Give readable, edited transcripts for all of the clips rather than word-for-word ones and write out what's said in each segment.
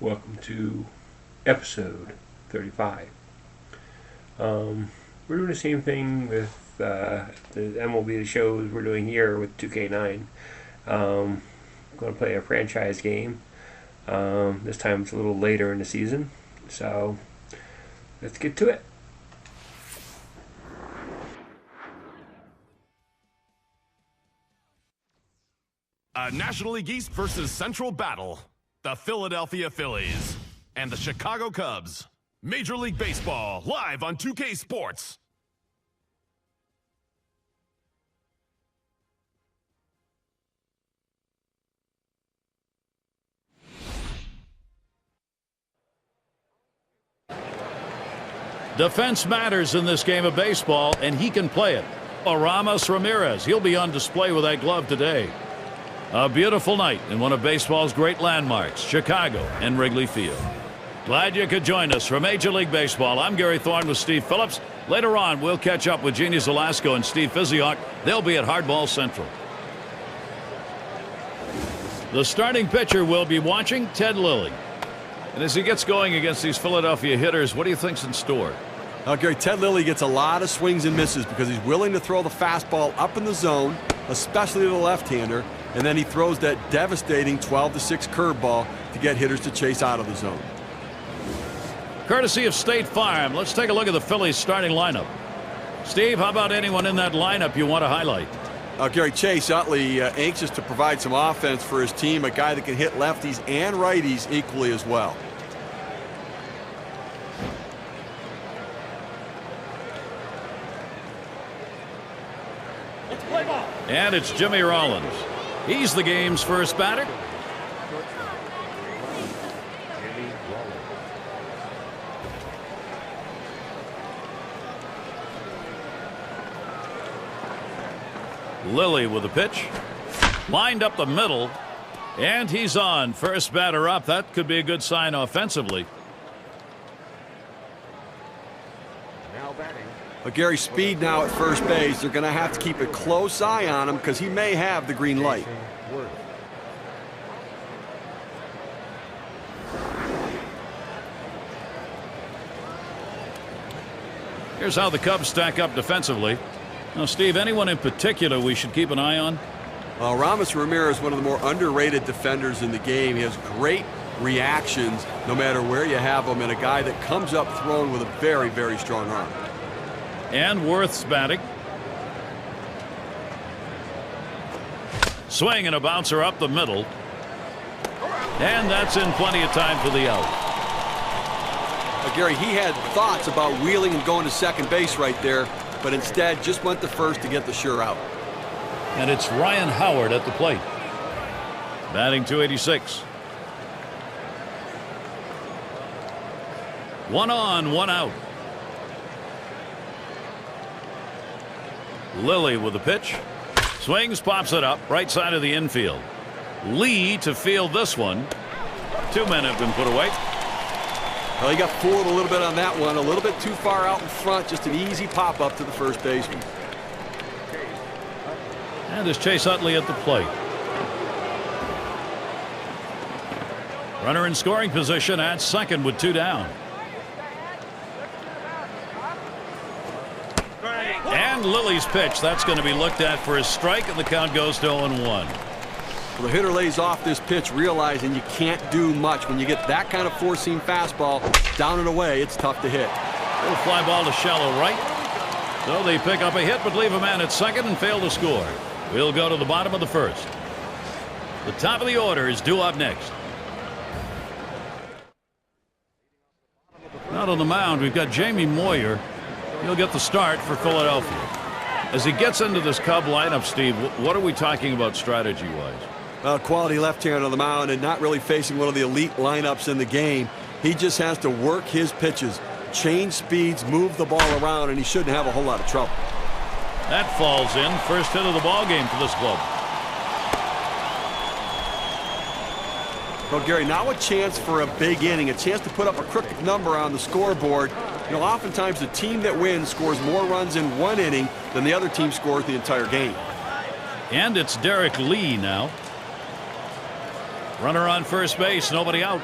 Welcome to episode 35. We're doing the same thing with the MLB shows we're doing here with 2K9. Going to play a franchise game. This time it's a little later in the season, so let's get to it. A National League East versus Central battle. The Philadelphia Phillies and the Chicago Cubs. Major League Baseball, live on 2K Sports. Defense matters in this game of baseball, and he can play it. Aramis Ramirez, he'll be on display with that glove today. A beautiful night in one of baseball's great landmarks, Chicago and Wrigley Field. Glad you could join us for Major League Baseball. I'm Gary Thorne with Steve Phillips. Later on, we'll catch up with Jeannie Zelasco and Steve Physiok. They'll be at Hardball Central. The starting pitcher we'll be watching, Ted Lilly. And as he gets going against these Philadelphia hitters, what do you think's in store? Gary, Ted Lilly gets a lot of swings and misses because he's willing to throw the fastball up in the zone, especially to the left-hander, and then he throws that devastating 12-6 curveball to get hitters to chase out of the zone. Courtesy of State Farm, let's take a look at the Phillies starting lineup. Steve, how about anyone in that lineup you want to highlight? Gary, Chase Utley, anxious to provide some offense for his team, a guy that can hit lefties and righties equally as well. And it's Jimmy Rollins. He's the game's first batter. Lilly with a pitch. Lined up the middle. And he's on. First batter up. That could be a good sign offensively. Gary, speed now at first base. They're going to have to keep a close eye on him because he may have the green light. Here's how the Cubs stack up defensively. Now, Steve, anyone in particular we should keep an eye on? Aramis Ramirez, one of the more underrated defenders in the game. He has great reactions no matter where you have him, and a guy that comes up throwing with a very, very strong arm. And Worth's batting. Swing and a bouncer up the middle. And that's in plenty of time for the out. Gary, he had thoughts about wheeling and going to second base right there, but instead just went to first to get the sure out. And it's Ryan Howard at the plate. Batting .286. One on, one out. Lilly with a pitch. Swings, pops it up, right side of the infield. Lee to field this one. Two men have been put away. Well, he got fooled a little bit on that one. A little bit too far out in front. Just an easy pop-up to the first baseman. And it's Chase Utley at the plate. Runner in scoring position at second with two down. And Lilly's pitch. That's going to be looked at for a strike, and the count goes to 0-1. Well, the hitter lays off this pitch, realizing you can't do much. When you get that kind of four-seam fastball down and away, it's tough to hit. Little fly ball to shallow right. So they pick up a hit, but leave a man at second and fail to score. We'll go to the bottom of the first. The top of the order is due up next. Out on the mound, we've got Jamie Moyer. He'll get the start for Philadelphia. As he gets into this Cub lineup, Steve, what are we talking about strategy-wise? Quality left-hander on the mound and not really facing one of the elite lineups in the game. He just has to work his pitches, change speeds, move the ball around, and he shouldn't have a whole lot of trouble. That falls in. First hit of the ball game for this club. Well, Gary, now a chance for a big inning, a chance to put up a crooked number on the scoreboard. You know, oftentimes the team that wins scores more runs in one inning than the other team scores the entire game. And it's Derek Lee now. Runner on first base, nobody out.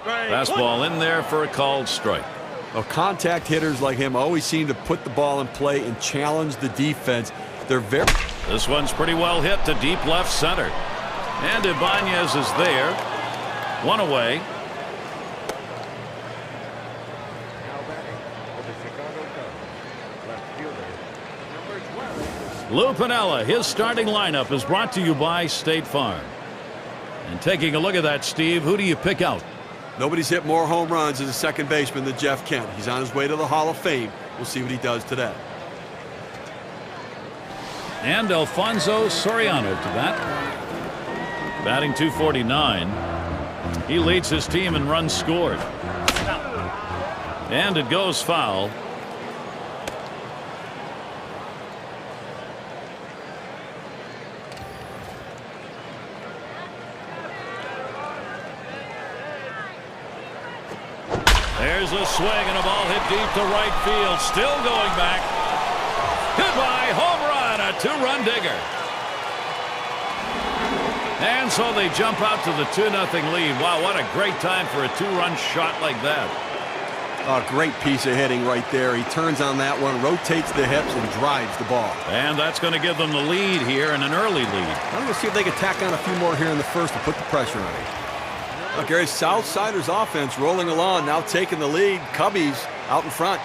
Fastball in there for a called strike. Well, contact hitters like him always seem to put the ball in play and challenge the defense. They're very... This one's pretty well hit to deep left center. And Ibanez is there. One away. Lou Piniella, his starting lineup is brought to you by State Farm. And taking a look at that, Steve, who do you pick out? Nobody's hit more home runs as a second baseman than Jeff Kent. He's on his way to the Hall of Fame. We'll see what he does today. And Alfonso Soriano to bat. Batting .249. He leads his team in runs scored. And it goes foul. There's a swing and a ball hit deep to right field. Still going back. Goodbye, home run, a two-run digger. And so they jump out to the 2-0 lead. Wow, what a great time for a two-run shot like that. A great piece of hitting right there. He turns on that one, rotates the hips, and drives the ball. And that's going to give them the lead here, and an early lead. I'm going to see if they can tack on a few more here in the first to put the pressure on it. Gary, Southsiders offense rolling along, now taking the lead. Cubbies out in front.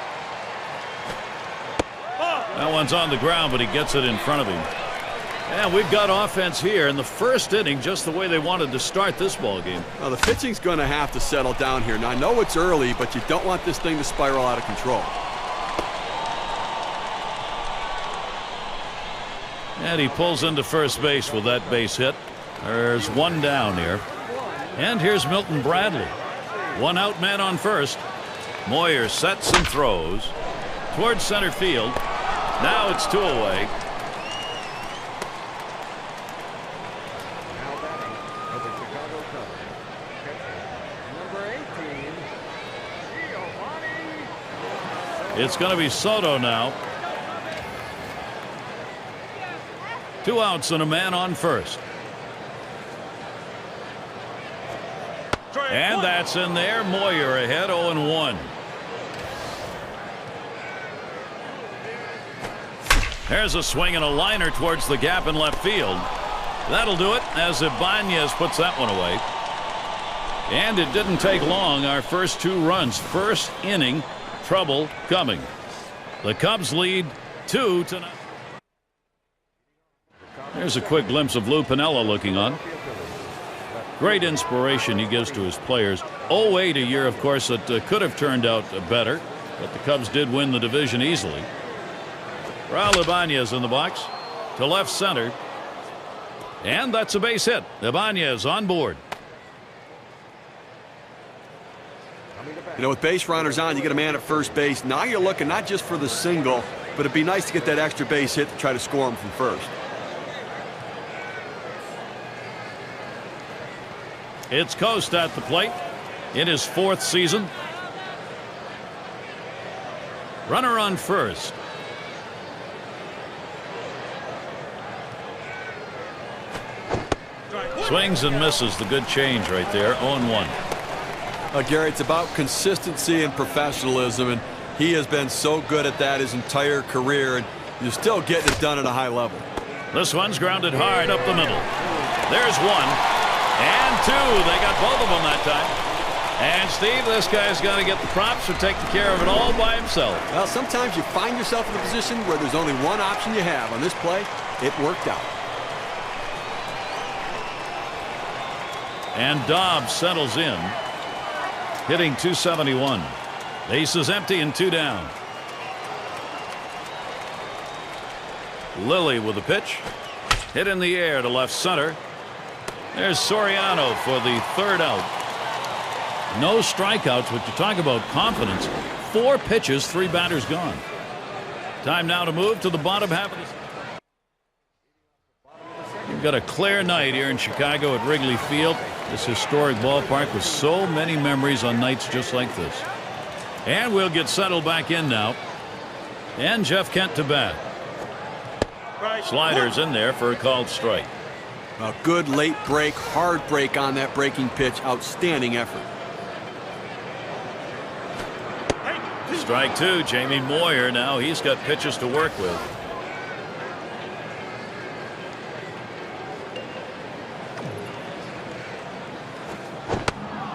That one's on the ground, but he gets it in front of him. And we've got offense here in the first inning, just the way they wanted to start this ball game. Now, the pitching's going to have to settle down here. Now, I know it's early, but you don't want this thing to spiral out of control. And he pulls into first base with that base hit. There's one down here. And here's Milton Bradley. One out man on first. Moyer sets and throws towards center field. Now it's two away. It's going to be Soto now. Two outs and a man on first. And that's in there. Moyer ahead, 0-1. There's a swing and a liner towards the gap in left field. That'll do it as Ibanez puts that one away. And it didn't take long. Our first two runs. First inning, trouble coming. The Cubs lead 2-0. There's a quick glimpse of Lou Piniella looking on. Great inspiration he gives to his players. 0-8 a year, of course, that could have turned out better, but the Cubs did win the division easily. Raul Ibanez in the box to left center. And that's a base hit. Ibanez on board. You know, with base runners on, you get a man at first base. Now you're looking not just for the single, but it'd be nice to get that extra base hit to try to score him from first. It's Coast at the plate in his fourth season. Runner on first. Swings and misses. The good change right there. 0-1. Gary, it's about consistency and professionalism, and he has been so good at that his entire career, and you're still getting it done at a high level. This one's grounded hard up the middle. There's one. And two. They got both of them that time. And Steve, this guy's got to get the props for taking care of it all by himself. Well, sometimes you find yourself in a position where there's only one option you have. On this play, it worked out. And Dobbs settles in, hitting .271. Base is empty and two down. Lilly with the pitch. Hit in the air to left center. There's Soriano for the third out. No strikeouts, but you talk about confidence. 4 pitches, 3 batters gone. Time now to move to the bottom half of the... You've got a clear night here in Chicago at Wrigley Field. This historic ballpark with so many memories on nights just like this. And we'll get settled back in now. And Jeff Kent to bat. Sliders in there for a called strike. A good late break, hard break on that breaking pitch. Outstanding effort. Strike two, Jamie Moyer. Now he's got pitches to work with.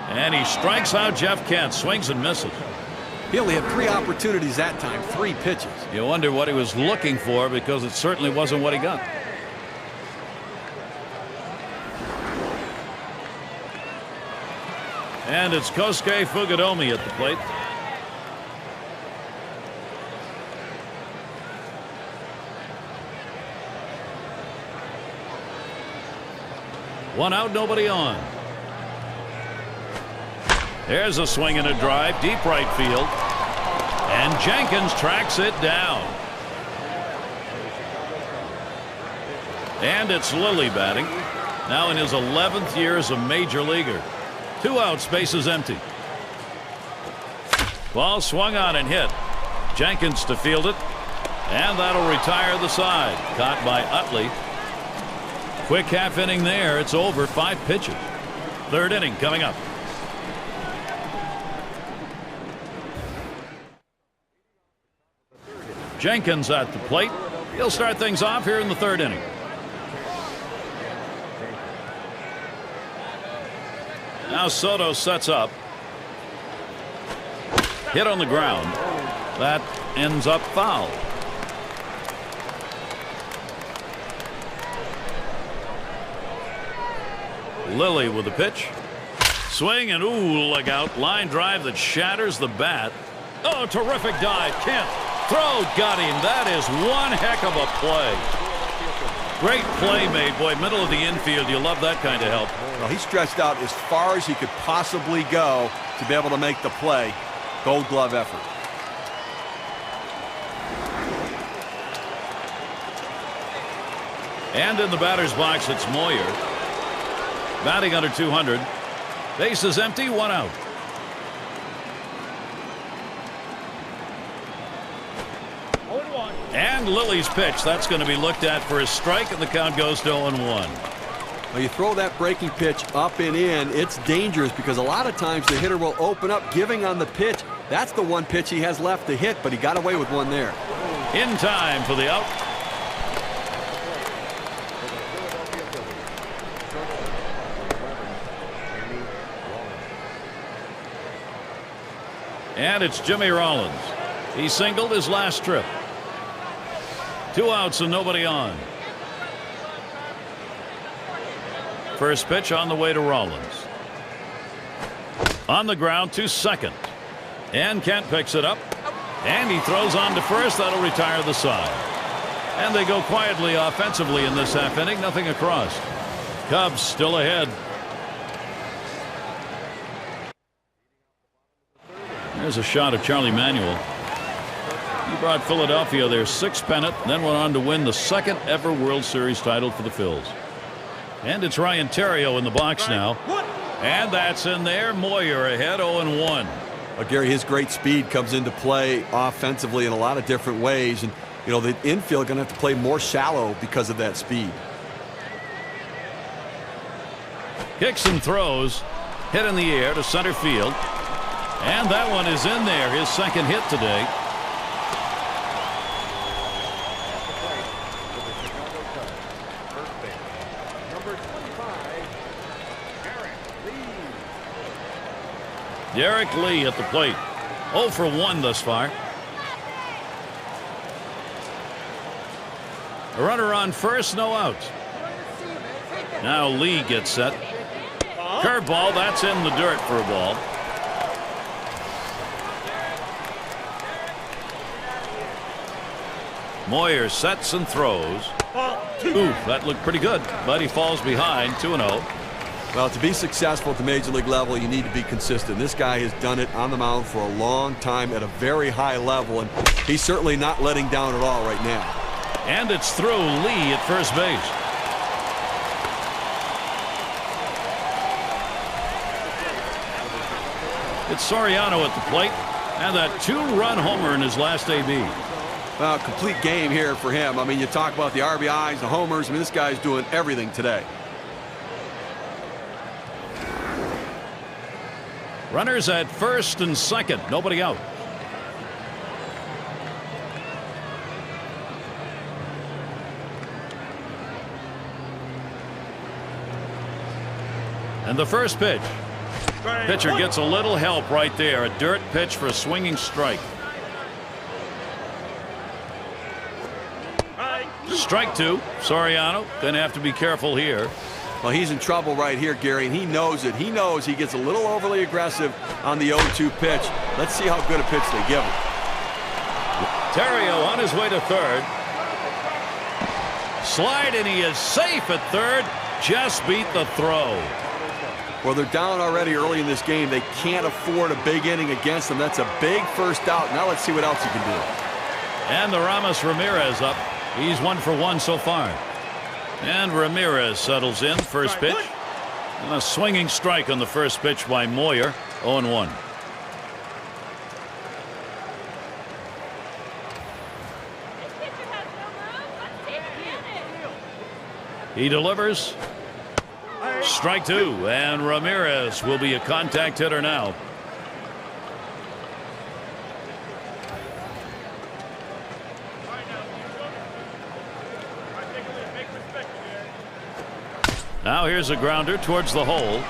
And he strikes out Jeff Kent. Swings and misses. He only had 3 opportunities that time, 3 pitches. You wonder what he was looking for, because it certainly wasn't what he got. And it's Kosuke Fukudome at the plate. One out, nobody on. There's a swing and a drive, deep right field. And Jenkins tracks it down. And it's Lilly batting. Now in his 11th year as a major leaguer. 2 outs, bases empty. Ball swung on and hit. Jenkins to field it. And that'll retire the side. Caught by Utley. Quick half inning there. It's over. 5 pitches. 3rd inning coming up. Jenkins at the plate. He'll start things off here in the 3rd inning. Now Soto sets up. Hit on the ground. That ends up foul. Lilly with the pitch. Swing and ooh, look out. Line drive that shatters the bat. Oh, terrific dive. Kent. Throw got him. That is one heck of a play. Great play made. Boy, middle of the infield. You love that kind of help. Well, he stretched out as far as he could possibly go to be able to make the play. Gold glove effort. And in the batter's box, it's Moyer. Batting under 200. Bases empty, 1 out. And Lilly's pitch. That's going to be looked at for a strike, and the count goes to 0-1. Well, you throw that breaking pitch up and in, it's dangerous because a lot of times the hitter will open up giving on the pitch. That's the one pitch he has left to hit, but he got away with one there. In time for the out. And it's Jimmy Rollins. He singled his last trip. 2 outs and nobody on. First pitch on the way to Rollins. On the ground to second. And Kent picks it up. And he throws on to first. That'll retire the side. And they go quietly offensively in this half inning. Nothing across. Cubs still ahead. There's a shot of Charlie Manuel. He brought Philadelphia their 6th pennant, then went on to win the 2nd ever World Series title for the Phils. And it's Ryan Theriot in the box now. And that's in there. Moyer ahead, 0-1. Well, Gary, his great speed comes into play offensively in a lot of different ways. And, you know, the infield going to have to play more shallow because of that speed. Kicks and throws. Hit in the air to center field. And that one is in there. His 2nd hit today. Derek Lee at the plate. 0 for 1 thus far. A runner on first, no outs. Now Lee gets set. Curveball, that's in the dirt for a ball. Moyer sets and throws. Ooh, that looked pretty good, but he falls behind. 2-0. Well, to be successful at the major league level, you need to be consistent. This guy has done it on the mound for a long time at a very high level, and he's certainly not letting down at all right now. And it's through. Lee at first base. It's Soriano at the plate, and that 2-run homer in his last AB. Well, complete game here for him. I mean, you talk about the RBIs, the homers. I mean, this guy's doing everything today. Runners at first and second. Nobody out. And the first pitch. Pitcher gets a little help right there. A dirt pitch for a swinging strike. Strike two. Soriano going to have to be careful here. Well, he's in trouble right here, Gary, and he knows it. He knows he gets a little overly aggressive on the 0-2 pitch. Let's see how good a pitch they give him. Terrio on his way to third. Slide, and he is safe at third. Just beat the throw. Well, they're down already early in this game. They can't afford a big inning against them. That's a big first out. Now let's see what else he can do. And the Ramos Ramirez up. He's 1 for 1 so far. And Ramirez settles in. First pitch. And a swinging strike on the first pitch by Moyer. 0-1. He delivers. Strike two. And Ramirez will be a contact hitter now. Now here's a grounder towards the hole.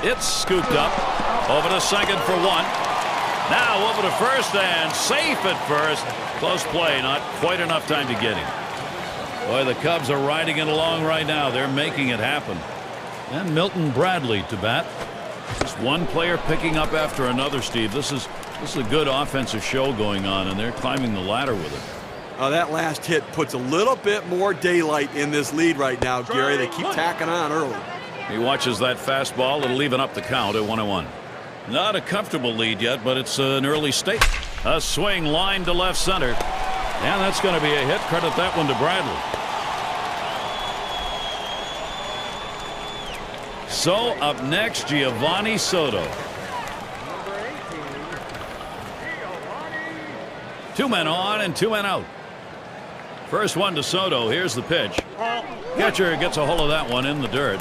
It's scooped up. Over to second for 1. Now over to first and safe at first. Close play. Not quite enough time to get him. Boy, the Cubs are riding it along right now. They're making it happen. And Milton Bradley to bat. Just one player picking up after another, Steve. This is a good offensive show going on, and they're climbing the ladder with it. That last hit puts a little bit more daylight in this lead right now, Gary. They keep tacking on early. He watches that fastball. It'll even up the count at 1-1. Not a comfortable lead yet, but it's an early state. A swing line to left center. And that's going to be a hit. Credit that one to Bradley. So up next, Giovanni Soto. 2 men on and 2 men out. First one to Soto. Here's the pitch. Catcher gets a hold of that one in the dirt.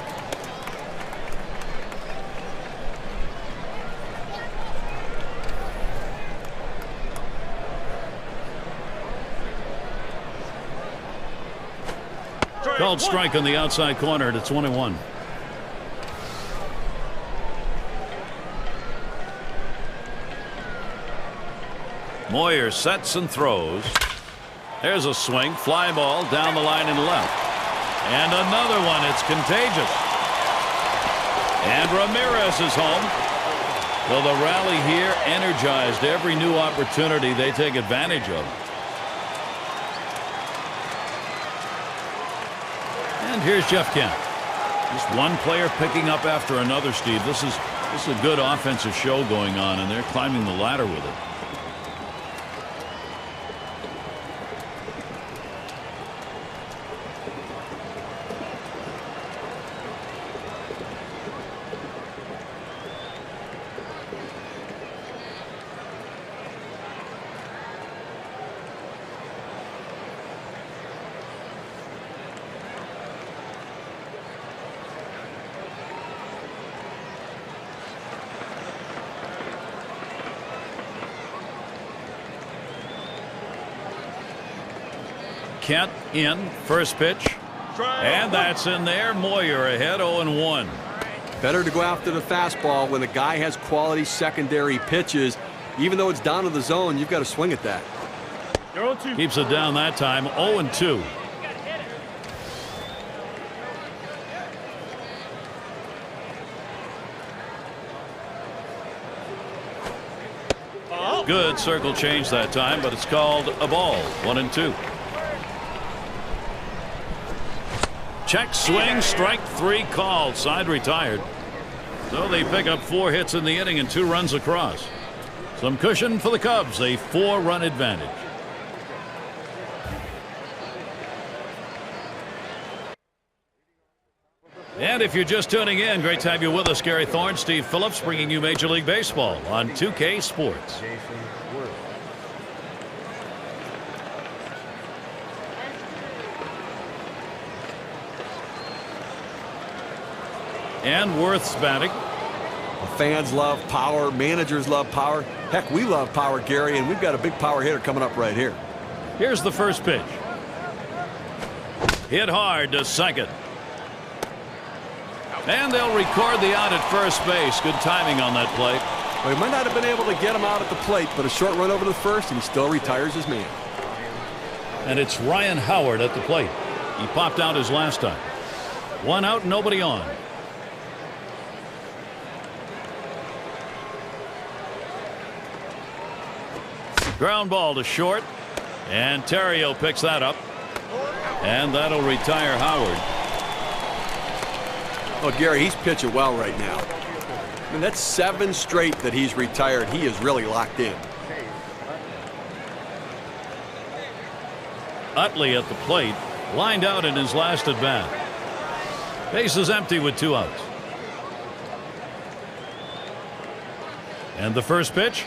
Called strike on the outside corner. It's 1-1. Moyer sets and throws. There's a swing. Fly ball down the line and left. And another one. It's contagious. And Ramirez is home. So the rally here energized. Every new opportunity they take advantage of. And here's Jeff Kent. Just one player picking up after another, Steve. This is a good offensive show going on, and they're climbing the ladder with it. Kent in. First pitch. And that's in there. Moyer ahead 0-1. Better to go after the fastball when a guy has quality secondary pitches. Even though it's down to the zone, you've got to swing at that. Keeps it down that time. 0-2. Good circle change that time, but it's called a ball. 1-2. Check swing, strike 3 called. Side retired. So they pick up 4 hits in the inning and 2 runs across. Some cushion for the Cubs. A 4-run advantage. And if you're just tuning in, great to have you with us. Gary Thorne, Steve Phillips, bringing you Major League Baseball on 2K Sports. And Worth's batting. Fans love power. Managers love power. Heck, we love power, Gary, and we've got a big power hitter coming up right here. Here's the first pitch. Hit hard to second. And they'll record the out at first base. Good timing on that play. Well, he might not have been able to get him out at the plate, but a short run over to the first, and he still retires his man. And it's Ryan Howard at the plate. He popped out his last time. 1 out, nobody on. Ground ball to short. And Terrio picks that up. And that'll retire Howard. Oh, Gary, he's pitching well right now. I mean, that's 7 straight that he's retired. He is really locked in. Utley at the plate, lined out in his last at bat. Base is empty with 2 outs. And the first pitch.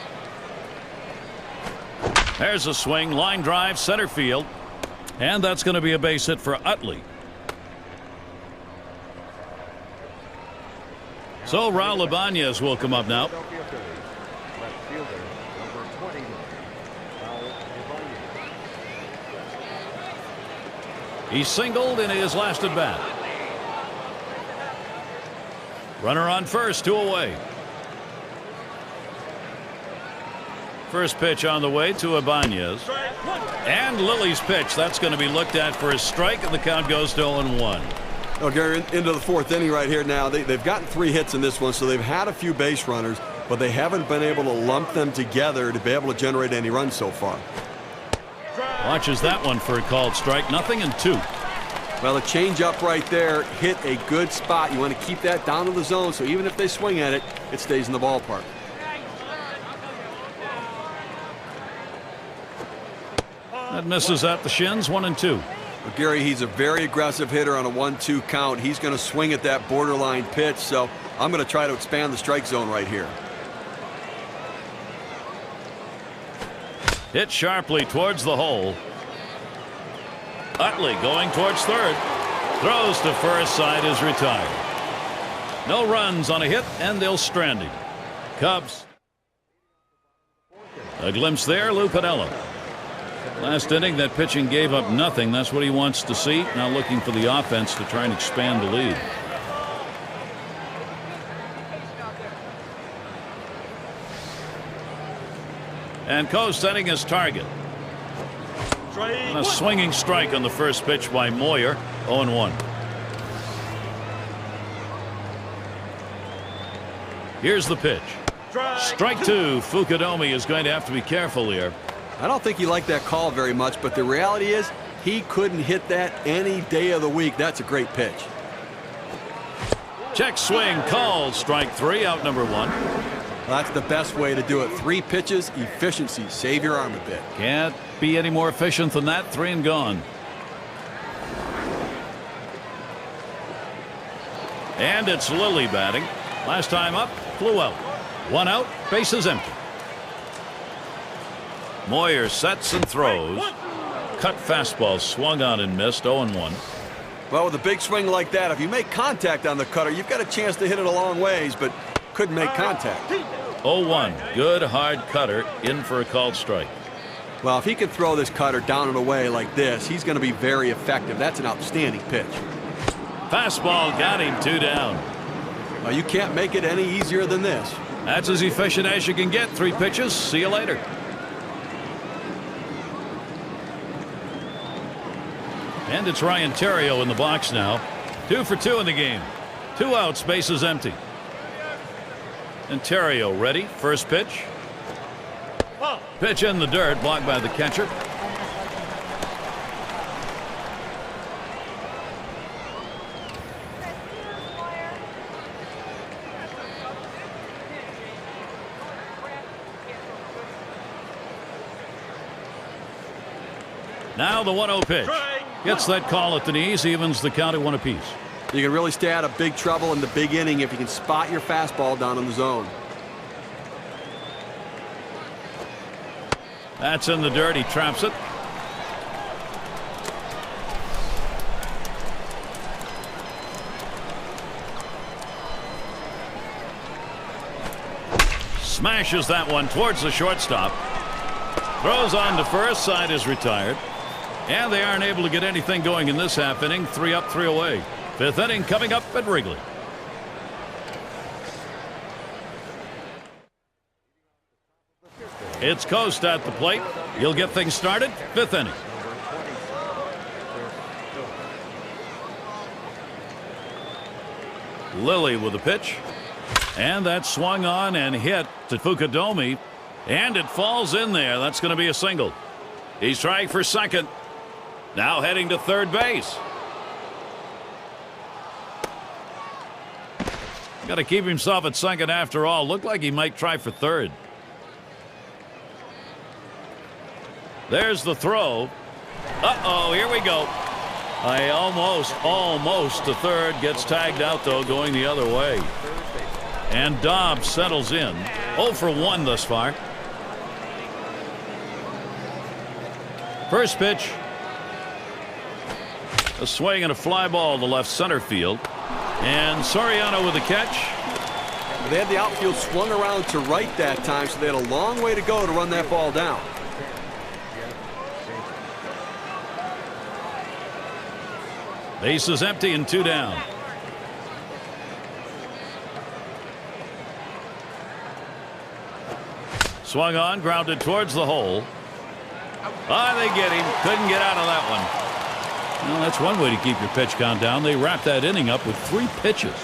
There's a swing, line drive, center field. And that's going to be a base hit for Utley. So Raul Ibanez will come up now. He singled in his last at bat. Runner on first, 2 away. First pitch on the way to Ibanez. And Lilly's pitch. That's going to be looked at for a strike, and the count goes to 0-1. Oh, Gary, into the 4th inning right here now. They've gotten 3 hits in this one, so they've had a few base runners, but they haven't been able to lump them together to be able to generate any runs so far. Watches that one for a called strike. 0-2. Well, the changeup right there hit a good spot. You want to keep that down to the zone, so even if they swing at it, it stays in the ballpark. That misses at the shins. 1-2. Well, Gary, he's a very aggressive hitter on a 1-2 count. He's going to swing at that borderline pitch, so I'm going to try to expand the strike zone right here. Hit sharply towards the hole. Utley going towards third. Throws to first, side is retired. No runs on a hit, and they'll strand him. Cubs. A glimpse there, Lou Piniella. Last inning, that pitching gave up nothing. That's what he wants to see. Now looking for the offense to try and expand the lead. And Coe setting his target. And a swinging strike on the first pitch by Moyer. 0-1. Here's the pitch. Strike 2. Fukudomi is going to have to be careful here. I don't think he liked that call very much, but the reality is he couldn't hit that any day of the week. That's a great pitch. Check swing called. Strike 3. Out number 1. Well, that's the best way to do it. 3 pitches, efficiency. Save your arm a bit. Can't be any more efficient than that. 3 and gone. And it's Lilly batting. Last time up, flew out. 1 out, bases empty. Moyer sets and throws. Cut fastball swung on and missed. 0-1. Well, with a big swing like that, if you make contact on the cutter, you've got a chance to hit it a long ways, but couldn't make contact. 0-1. Good hard cutter in for a called strike. Well, if he can throw this cutter down and away like this, he's going to be very effective. That's an outstanding pitch. Fastball got him. 2 down. Well, you can't make it any easier than this. That's as efficient as you can get. 3 pitches. See you later. And it's Ryan Terrio in the box now. 2 for 2 in the game. 2 outs, bases empty. And Terrio ready. First pitch. Pitch in the dirt, blocked by the catcher. Now the 1-0 pitch. Gets that call at the knees, evens the count at 1 apiece. You can really stay out of big trouble in the big inning if you can spot your fastball down in the zone. That's in the dirt. He traps it. Smashes that one towards the shortstop. Throws on to first. Side is retired. And they aren't able to get anything going in this half inning. 3 up, 3 away. 5th inning coming up at Wrigley. It's Coast at the plate. He'll get things started. 5th inning. Lilly with the pitch. And that's swung on and hit to Fukudomi. And it falls in there. That's going to be a single. He's trying for second. Now heading to third base. Got to keep himself at second after all. Looked like he might try for third. There's the throw. Uh-oh, here we go. I almost to third. Gets tagged out, though, going the other way. And Dobbs settles in. 0 for 1 thus far. First pitch. A swing and a fly ball to left center field. And Soriano with the catch. They had the outfield swung around to right that time, so they had a long way to go to run that ball down. Base is empty and 2 down. Swung on, grounded towards the hole. They get him. Couldn't get out of that one. Well, that's one way to keep your pitch count down. They wrapped that inning up with 3 pitches.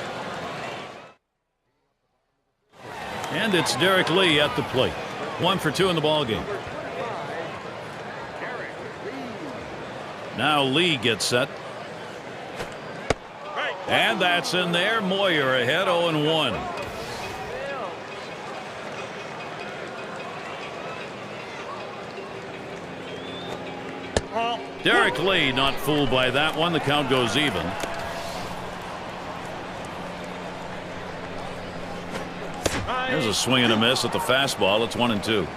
And it's Derek Lee at the plate. 1 for 2 in the ballgame. Now Lee gets set. And that's in there. Moyer ahead, 0-1. Derek Lee not fooled by that one. The count goes even. There's a swing and a miss at the fastball. It's 1-2.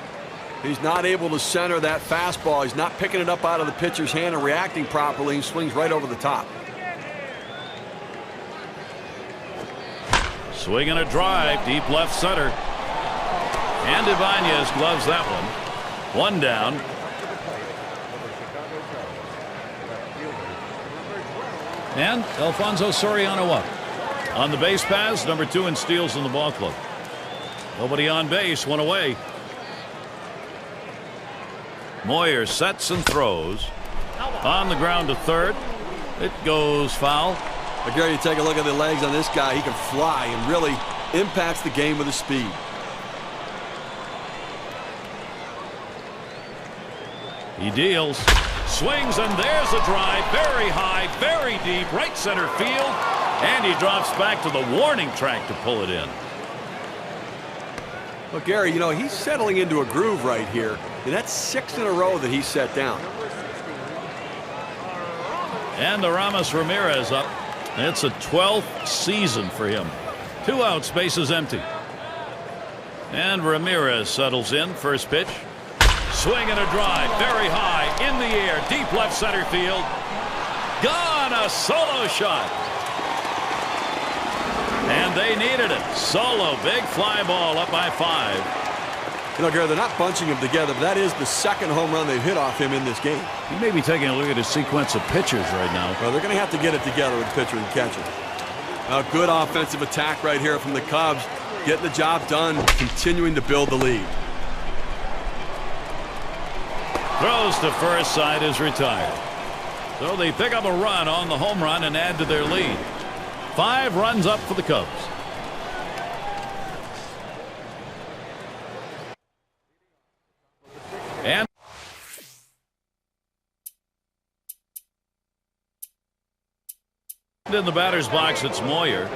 He's not able to center that fastball. He's not picking it up out of the pitcher's hand and reacting properly. He swings right over the top. Swing and a drive, deep left center. And Ibanez gloves that one. 1 down. And Alfonso Soriano up. On the base paths, number 2 in steals in the ball club. Nobody on base, 1 away. Moyer sets and throws. On the ground to third. It goes foul. Gary, you take a look at the legs on this guy. He can fly and really impacts the game with his speed. He deals, swings, and there's a drive. Very high, very deep, right center field. And he drops back to the warning track to pull it in. Well, Gary, you know, he's settling into a groove right here. And that's 6 in a row that he's set down. And the Ramos Ramirez up. It's a 12th season for him. 2 outs, base is empty. And Ramirez settles in. First pitch. Swing and a drive. Very high. In the air. Deep left center field. Gone. A solo shot. And they needed it. Solo. Big fly ball up by 5. You know, Gary, they're not bunching him together, but that is the 2nd home run they've hit off him in this game. He may be taking a look at his sequence of pitches right now. Well, they're going to have to get it together with pitcher and catcher. A good offensive attack right here from the Cubs. Getting the job done, continuing to build the lead. Throws to first, side is retired. So they pick up a run on the home run and add to their lead. 5 runs up for the Cubs. And in the batter's box, it's Moyer.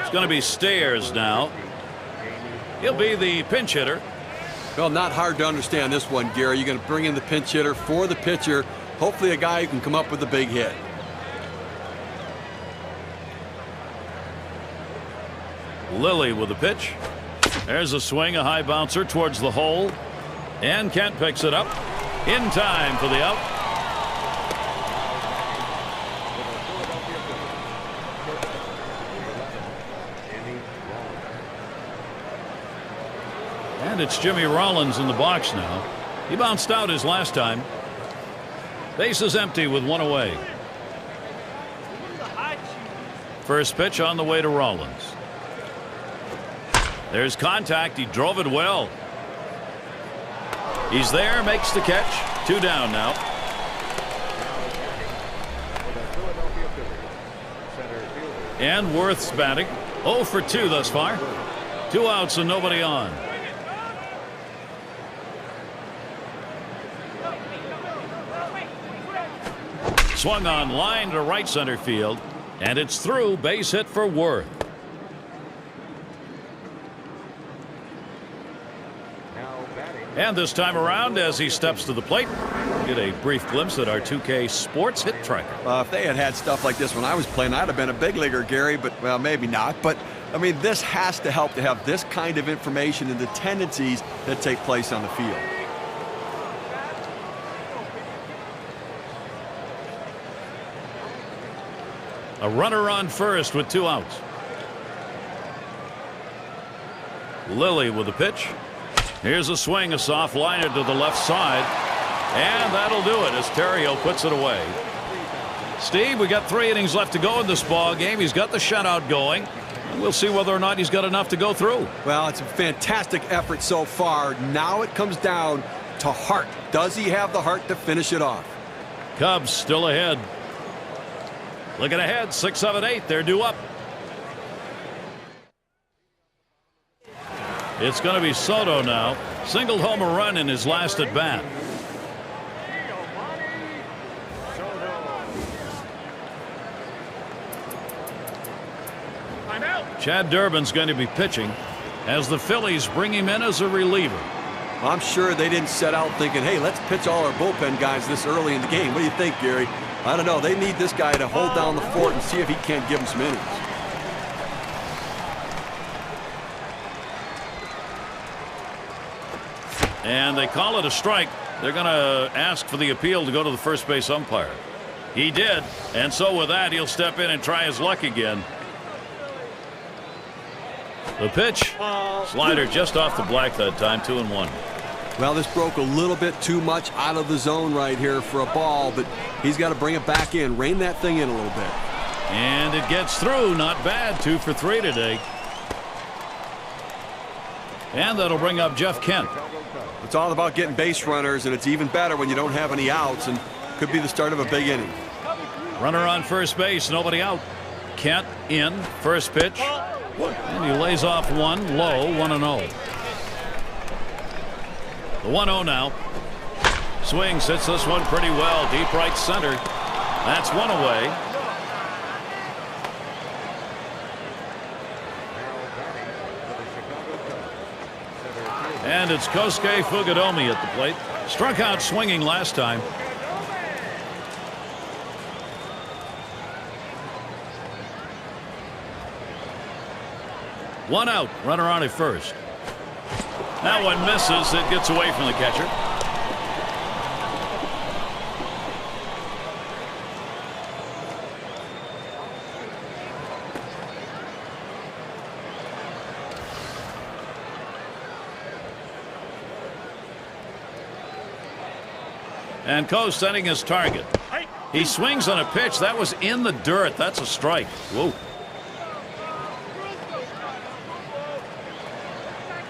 It's going to be Stairs now. He'll be the pinch hitter. Well, not hard to understand this one, Gary. You're going to bring in the pinch hitter for the pitcher. Hopefully a guy who can come up with a big hit. Lilly with the pitch. There's a swing, a high bouncer towards the hole. And Kent picks it up in time for the out. And it's Jimmy Rollins in the box now. He bounced out his last time. Base is empty with one away. First pitch on the way to Rollins. There's contact. He drove it well. He's there, makes the catch. 2 down now. And Worth's batting. 0 for 2 thus far. 2 outs and nobody on. Swung on line to right center field, and it's through. Base hit for Worth. And this time around, as he steps to the plate, get a brief glimpse at our 2K Sports Hit Tracker. If they had stuff like this when I was playing, I'd have been a big leaguer, Gary, but, well, maybe not. But, I mean, this has to help to have this kind of information and the tendencies that take place on the field. A runner on first with 2 outs. Lilly with the pitch. Here's a swing, a soft liner to the left side. And that'll do it as Terrio puts it away. Steve, we got 3 innings left to go in this ball game. He's got the shutout going. And we'll see whether or not he's got enough to go through. Well, it's a fantastic effort so far. Now it comes down to heart. Does he have the heart to finish it off? Cubs still ahead. Looking ahead, 6, 7, 8. They're due up. It's going to be Soto now. Singled home a run in his last at bat. Chad Durbin's going to be pitching as the Phillies bring him in as a reliever. I'm sure they didn't set out thinking, hey, let's pitch all our bullpen guys this early in the game. What do you think, Gary? I don't know. They need this guy to hold down the fort and see if he can't give them some innings. And they call it a strike. They're going to ask for the appeal to go to the first base umpire. He did, and so with that, he'll step in and try his luck again. The pitch, slider just off the black that time, 2-1. Well, this broke a little bit too much out of the zone right here for a ball, but he's got to bring it back in, rein that thing in a little bit. And it gets through, not bad, 2 for 3 today. And that'll bring up Jeff Kent. It's all about getting base runners, and it's even better when you don't have any outs, and could be the start of a big inning. Runner on first base, nobody out. Kent in, first pitch. And he lays off one, low, 1-0. The 1-0 now. Swings, hits this one pretty well, deep right center. That's one away. And it's Kosuke Fukudome at the plate. Struck out swinging last time. One out, runner on at first. That one misses. It gets away from the catcher. And Coe setting his target. He swings on a pitch that was in the dirt. That's a strike. Whoa.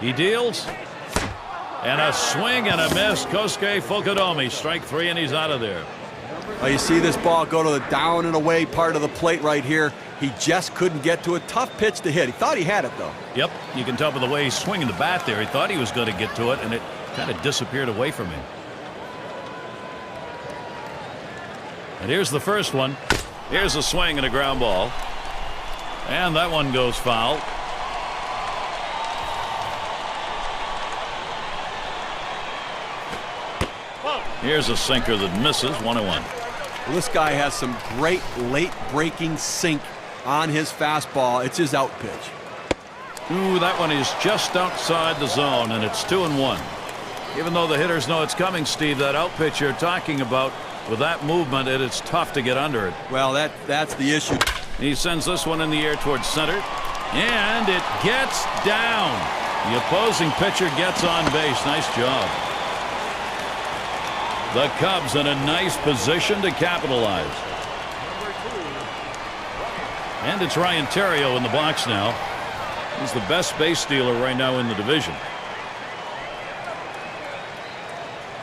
He deals. And a swing and a miss. Kosuke Fukudome, strike 3, and he's out of there. Well, you see this ball go to the down and away part of the plate right here. He just couldn't get to a tough pitch to hit. He thought he had it, though. Yep, you can tell by the way he's swinging the bat there. He thought he was going to get to it, and it kind of disappeared away from him. And here's the first one. Here's a swing and a ground ball. And that one goes foul. Here's a sinker that misses, 1-1. Well, this guy has some great late breaking sink on his fastball. It's his out pitch. Ooh, that one is just outside the zone, and it's 2-1. Even though the hitters know it's coming, Steve, that out pitch you're talking about, with that movement, it's tough to get under it. Well, that's the issue. He sends this one in the air towards center, and it gets down. The opposing pitcher gets on base. Nice job. The Cubs in a nice position to capitalize. And it's Ryan Theriot in the box now. He's the best base stealer right now in the division.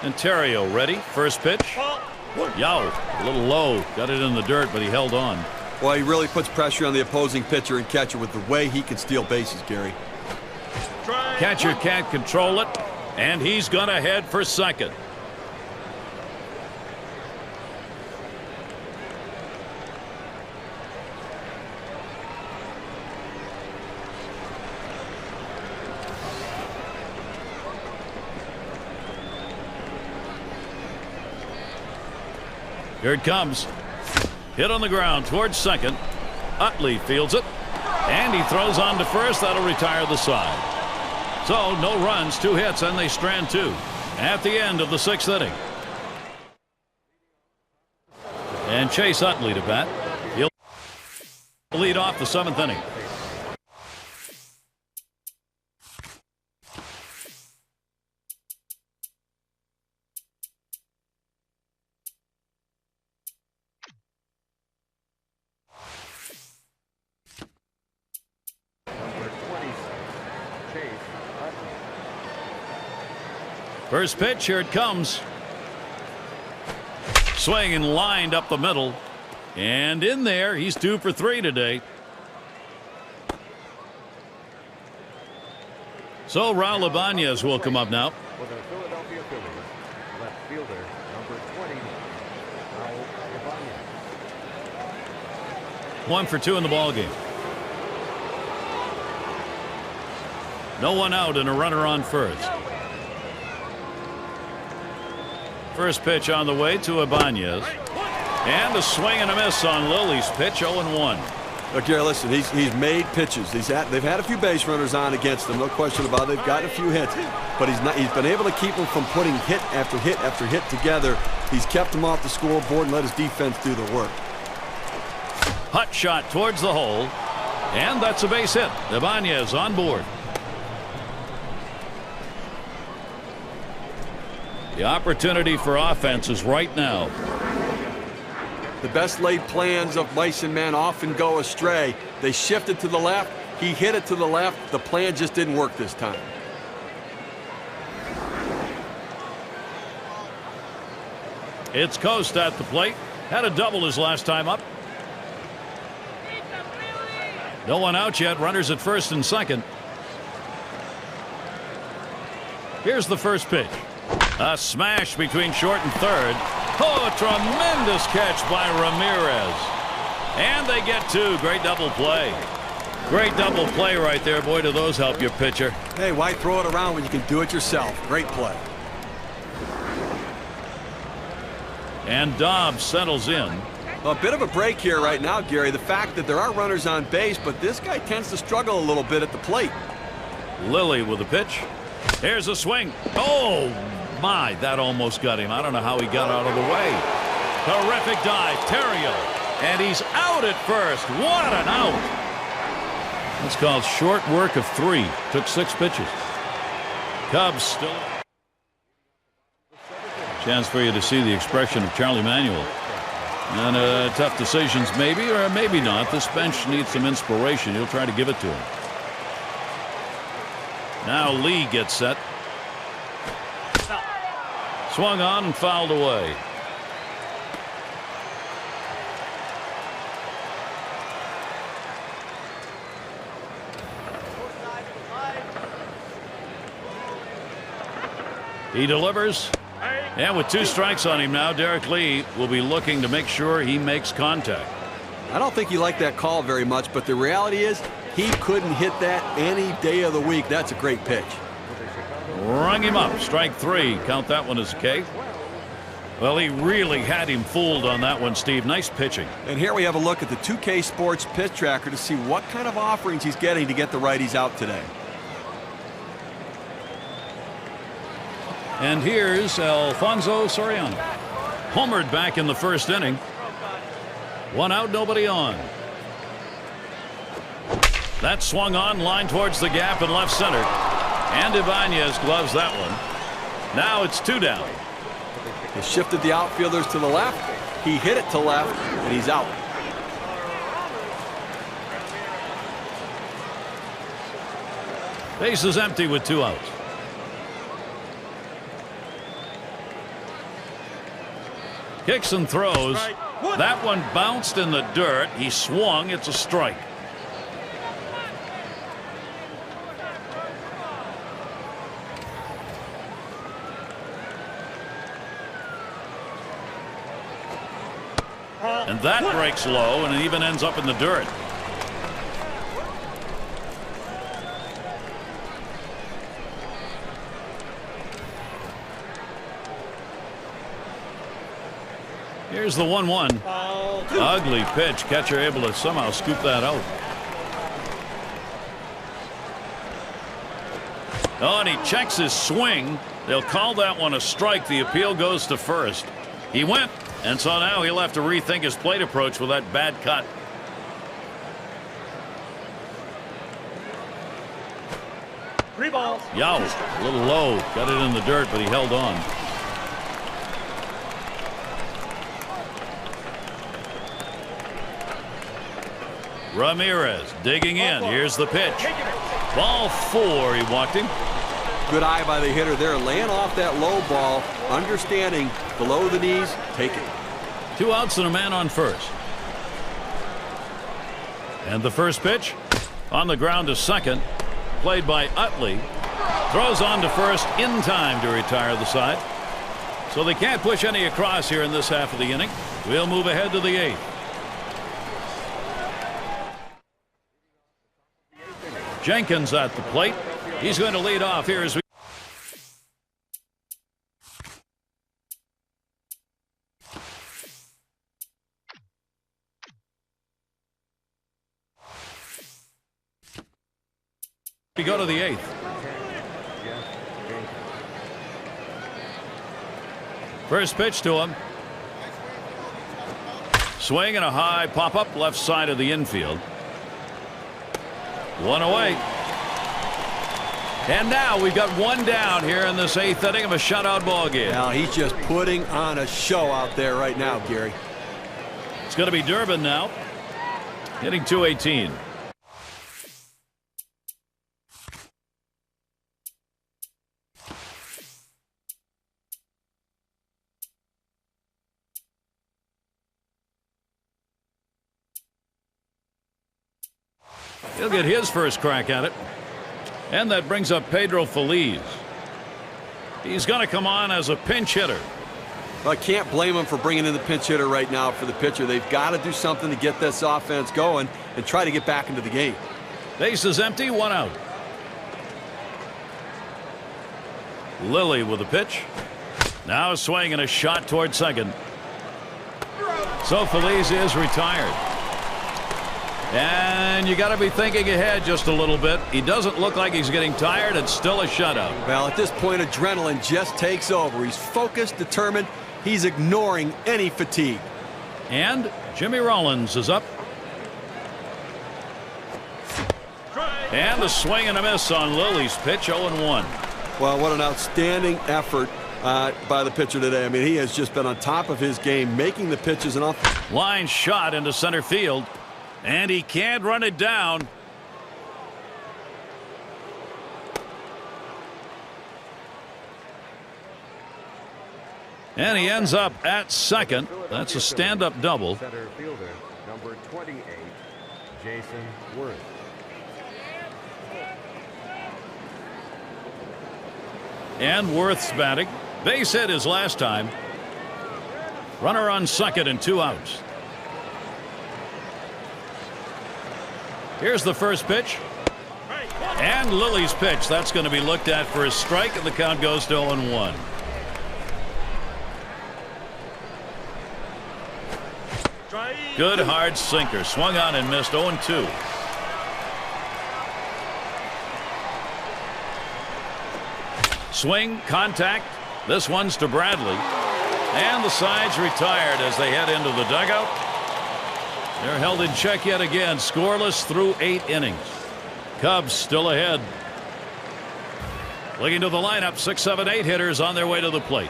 And Theriot ready. First pitch. Yow, a little low. Got it in the dirt, but he held on. Well, he really puts pressure on the opposing pitcher and catcher with the way he can steal bases, Gary. Catcher can't control it, and he's going to head for second. Here it comes. Hit on the ground towards second. Utley fields it. And he throws on to first. That'll retire the side. So no runs, 2 hits, and they strand 2 at the end of the 6th inning. And Chase Utley to bat. He'll lead off the 7th inning. First pitch, here it comes. Swing and lined up the middle. And in there, he's 2 for 3 today. So Raul Ibanez will come up now. For the Philadelphia Phillies, left fielder, number 20, Raul Ibanez. 1 for 2 in the ball game. No one out and a runner on first. First pitch on the way to Ibanez. And a swing and a miss on Lilly's pitch, 0-1. Look, Gary, listen, he's made pitches. They've had a few base runners on against him, no question about it. They've gotten a few hits, but he's been able to keep them from putting hit after hit after hit together. He's kept them off the scoreboard and let his defense do the work. Hot shot towards the hole. And that's a base hit. Ibanez on board. The opportunity for offense is right now. The best laid plans of mice and men often go astray. They shifted to the left. He hit it to the left. The plan just didn't work this time. It's Coast at the plate. Had a double his last time up. No one out yet. Runners at first and second. Here's the first pitch. A smash between short and third. Oh, a tremendous catch by Ramirez. And they get 2. Great double play. Great double play right there. Boy, do those help your pitcher. Hey, why throw it around when you can do it yourself? Great play. And Dobbs settles in. A bit of a break here right now, Gary. The fact that there are runners on base, but this guy tends to struggle a little bit at the plate. Lilly with a pitch. Here's a swing. Oh, my, that almost got him. I don't know how he got out of the way. Terrific dive, Theriot. And he's out at first. What an out. That's called short work of 3. Took 6 pitches. Cubs still. Chance for you to see the expression of Charlie Manuel. And tough decisions maybe or maybe not. This bench needs some inspiration. You'll try to give it to him. Now Lee gets set. Swung on and fouled away. He delivers. And with 2 strikes on him now, Derek Lee will be looking to make sure he makes contact. I don't think he liked that call very much, but the reality is he couldn't hit that any day of the week. That's a great pitch. Rung him up. Strike 3. Count that one as a K. Well, he really had him fooled on that one, Steve. Nice pitching. And here we have a look at the 2K Sports pitch tracker to see what kind of offerings he's getting to get the righties out today. And here's Alfonso Soriano. Homered back in the first inning. 1 out, nobody on. That swung on, line towards the gap in left center. And Ibanez gloves that one. Now it's 2 down. They shifted the outfielders to the left. He hit it to left, and he's out. Base is empty with 2 outs. Kicks and throws. That one bounced in the dirt. He swung. It's a strike. And that breaks low, and it even ends up in the dirt. Here's the 1-1. Ugly pitch. Catcher able to somehow scoop that out. Oh, and he checks his swing. They'll call that one a strike. The appeal goes to first. He went, and so now he'll have to rethink his plate approach with that bad cut. Yow, a little low. Got it in the dirt, but he held on. Ramirez digging in. Here's the pitch. Ball 4. He walked him. Good eye by the hitter there, laying off that low ball, understanding below the knees, take it. 2 outs and a man on first. And the first pitch on the ground to second, played by Utley. Throws on to first in time to retire the side. So they can't push any across here in this half of the inning. We'll move ahead to the 8th. Jenkins at the plate. He's going to lead off here as we go to the 8th. First pitch to him. Swing and a high pop-up left side of the infield. 1 away. And now we've got 1 down here in this 8th inning of a shutout ball game. Now he's just putting on a show out there right now, Gary. It's going to be Durbin now, hitting .218. He'll get his first crack at it. And that brings up Pedro Feliz. He's going to come on as a pinch hitter. Well, I can't blame him for bringing in the pinch hitter right now for the pitcher. They've got to do something to get this offense going and try to get back into the game. Base is empty, 1 out. Lilly with a pitch. Now a swing and a shot toward second. So Feliz is retired. And you got to be thinking ahead just a little bit. He doesn't look like he's getting tired. It's still a shutout. Well, at this point, adrenaline just takes over. He's focused, determined. He's ignoring any fatigue. And Jimmy Rollins is up. And a swing and a miss on Lilly's pitch, 0-1. Well, what an outstanding effort by the pitcher today. I mean, he has just been on top of his game, making the pitches and off. Line shot into center field. And he can't run it down. And he ends up at second. That's a stand-up double. Center fielder, number 28, Jason Worth. And Worth's batting. Base hit his last time. Runner on second and 2 outs. Here's the first pitch. And Lilly's pitch. That's going to be looked at for a strike, and the count goes to 0-1. Good hard sinker. Swung on and missed, 0-2. Swing, contact. This one's to Bradley. And the side's retired as they head into the dugout. They're held in check yet again, scoreless through 8 innings. Cubs still ahead. Looking to the lineup, 6, 7, 8 hitters on their way to the plate.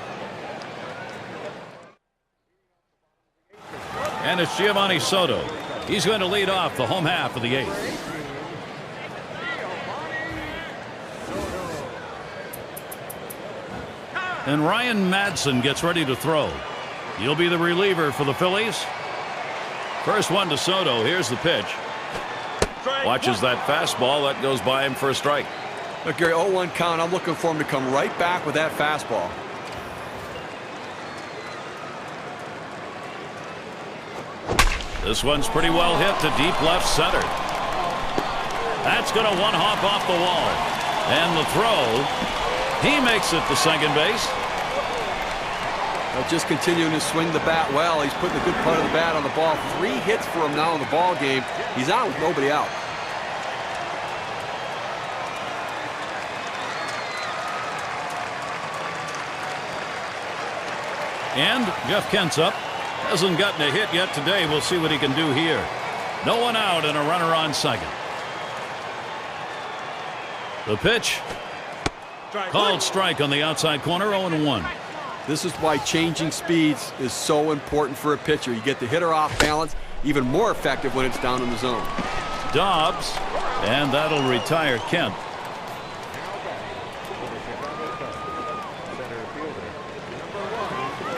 And it's Giovanni Soto. He's going to lead off the home half of the 8th. And Ryan Madsen gets ready to throw. He'll be the reliever for the Phillies. First one to Soto. Here's the pitch. Watches that fastball. That goes by him for a strike. Look, Gary, 0-1 count. I'm looking for him to come right back with that fastball. This one's pretty well hit to deep left center. That's going to one-hop off the wall. And the throw, he makes it to second base. Just continuing to swing the bat well. He's putting a good part of the bat on the ball. 3 hits for him now in the ball game. He's out with nobody out. And Jeff Kent's up. Hasn't gotten a hit yet today. We'll see what he can do here. No one out and a runner on second. The pitch. Called strike on the outside corner, 0-1. This is why changing speeds is so important for a pitcher. You get the hitter off balance, even more effective when it's down in the zone. Dobbs, and that'll retire Kent.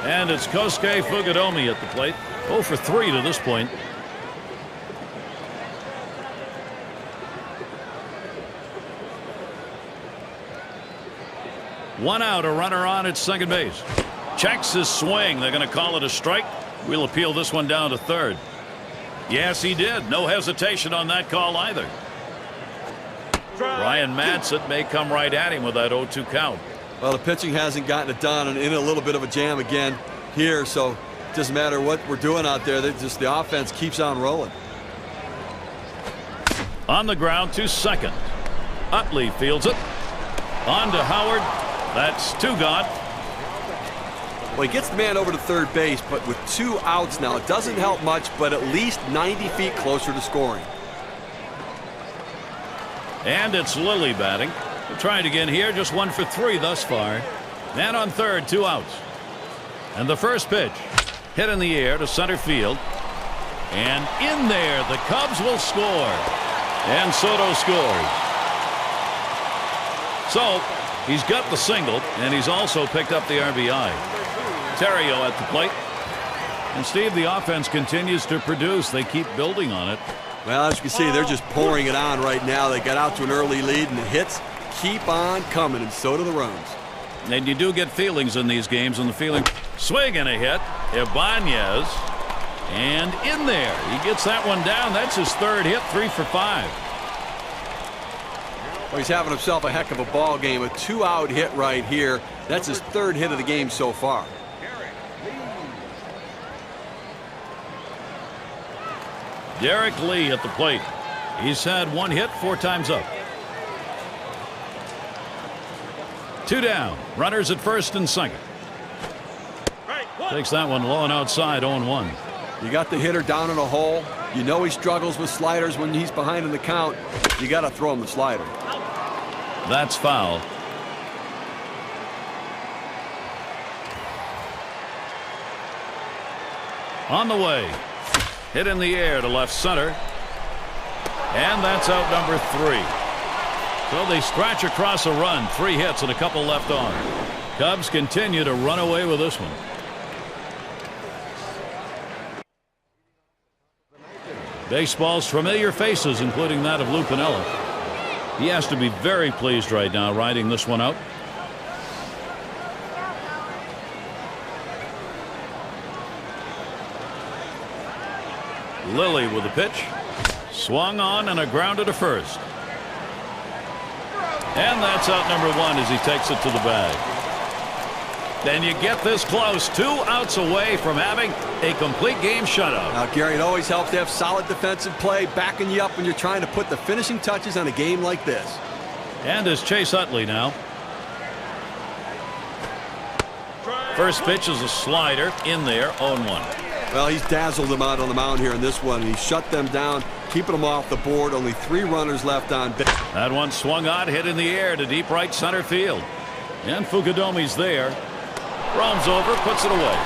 And it's Kosuke Fukudome at the plate. 0 for 3 to this point. One out, a runner on at second base. Checks his swing. They're going to call it a strike. We'll appeal this one down to third. Yes, he did. No hesitation on that call either. Ryan Madsen may come right at him with that 0-2 count. Well, the pitching hasn't gotten it done and in a little bit of a jam again here, so it doesn't matter what we're doing out there. Just the offense keeps on rolling. On the ground to second. Utley fields it. On to Howard. That's 2 gone. Well, he gets the man over to third base, but with 2 outs now, it doesn't help much, but at least 90 feet closer to scoring. And it's Lilly batting. We'll try it again here. Just 1 for 3 thus far. Man on third, 2 outs. And the first pitch hit in the air to center field. And in there, the Cubs will score. And Soto scores. So he's got the single, and he's also picked up the RBI. Terrio at the plate. And Steve, the offense continues to produce. They keep building on it. Well, as you can see, they're just pouring it on right now. They got out to an early lead, and the hits keep on coming, and so do the runs. And you do get feelings in these games, and the feeling swing and a hit. Ibanez. And in there. He gets that one down. That's his 3rd hit, 3 for 5. Well, he's having himself a heck of a ball game. A 2-out hit right here. That's his 3rd hit of the game so far. Derek Lee at the plate. He's had 1 hit 4 times up. 2 down. Runners at first and second. Takes that one low and outside, 0-1. You got the hitter down in a hole. You know he struggles with sliders when he's behind in the count. You got to throw him the slider. That's foul. On the way. Hit in the air to left center. And that's out number 3. So they scratch across a run. 3 hits and a couple left on. Cubs continue to run away with this one. Baseball's familiar faces, including that of Lou Piniella. He has to be very pleased right now riding this one out. Lilly with the pitch. Swung on and a grounder to first. And that's out number 1 as he takes it to the bag. Then you get this close. 2 outs away from having a complete game shutout. Now, Gary, it always helps to have solid defensive play backing you up when you're trying to put the finishing touches on a game like this. And it's Chase Utley now. First pitch is a slider in there, 0-1. Well, he's dazzled them out on the mound here in this one. He shut them down, keeping them off the board. Only 3 runners left on base. That one swung on, hit in the air to deep right center field. And Fukudomi's there. Roams over, puts it away.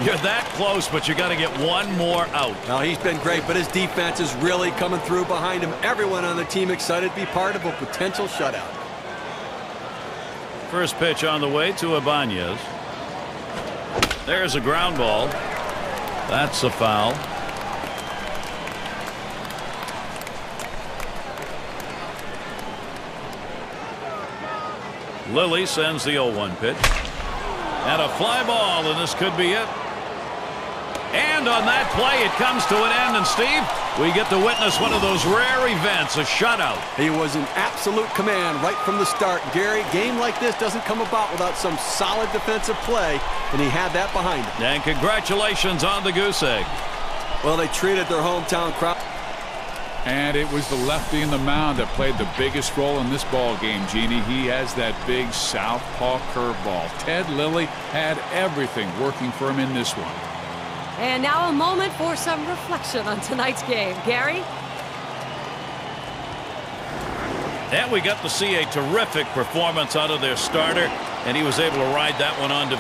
You're that close, but you got to get one more out. Now, he's been great, but his defense is really coming through behind him. Everyone on the team excited to be part of a potential shutout. First pitch on the way to Ibanez. There's a ground ball. That's a foul. Lilly sends the 0-1 pitch. And a fly ball, and this could be it. And on that play, it comes to an end. And, Steve, we get to witness one of those rare events, a shutout. He was in absolute command right from the start. Gary, game like this doesn't come about without some solid defensive play, and he had that behind him. And congratulations on the goose egg. Well, they treated their hometown crowd. And it was the lefty in the mound that played the biggest role in this ball game, Jeannie. He has that big southpaw curveball. Ted Lilly had everything working for him in this one. And now a moment for some reflection on tonight's game. Gary? And we got to see a terrific performance out of their starter, and he was able to ride that one on to